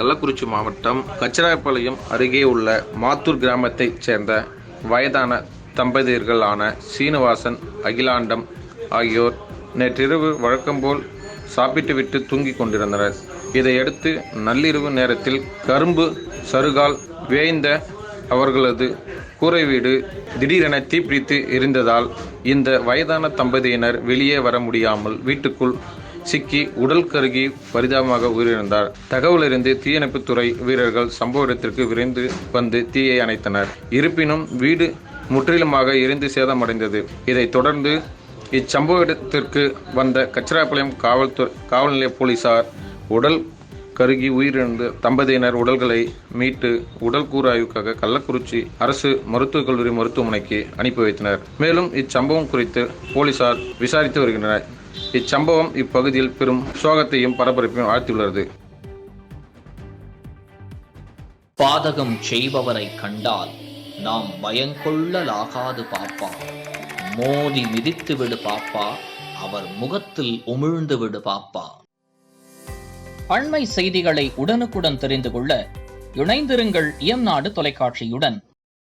கள்ளக்குறிச்சி மாவட்டம் கச்சிராயபாளையம் அருகே உள்ள மாத்தூர் கிராமத்தைச் சேர்ந்த வயதான தம்பதியர்களான சீனிவாசன், அகிலாண்டம் ஆகியோர் நேற்றிரவு வழக்கம்போல் சாப்பிட்டுவிட்டு தூங்கிக் கொண்டிருந்தனர். இதையடுத்து நள்ளிரவு நேரத்தில் கரும்பு சருகால் வேய்ந்த அவர்களது கூரை வீடு திடீரென தீப்பிடித்து எரிந்ததால் இந்த வயதான தம்பதியினர் வெளியே வர முடியாமல் வீட்டுக்குள் சிக்கி உடல் கருகி பரிதாபமாக உயிரிழந்தார். தகவலறிந்து தீயணைப்புத்துறை வீரர்கள் சம்பவ இடத்திற்கு விரைந்து வந்து தீயை அணைத்தனர். இருப்பினும் வீடு முற்றிலுமாக எரிந்து சேதமடைந்தது. இதைத் தொடர்ந்து இச்சம்பவ இடத்திற்கு வந்த கச்சிராயபாளையம் காவல் நிலைய போலீசார் உடல் கருகி உயிரிழந்த தம்பதியினர் உடல்களை மீட்டு உடல் கூறு ஆய்வுக்காக கள்ளக்குறிச்சி அரசு மருத்துவக் கல்லூரி மருத்துவமனைக்கு அனுப்பி வைத்தனர். மேலும் இச்சம்பவம் குறித்து போலீசார் விசாரித்து வருகின்றனர். இச்சம்பவம் இப்பகுதியில் பெரும் சோகத்தையும் பரபரப்பையும் ஆழ்த்தியுள்ளது. பாதகம் செய்பவரை கண்டால் நாம் பயங்கொள்ளலாகாது பாப்பா, மோதி மிதித்து விடு பாப்பா, அவர் முகத்தில் உமிழ்ந்து விடு பாப்பா. அண்மை செய்திகளை உடனுக்குடன் தெரிந்து கொள்ள இணைந்திருங்கள் இயம்நாடு தொலைக்காட்சியுடன்.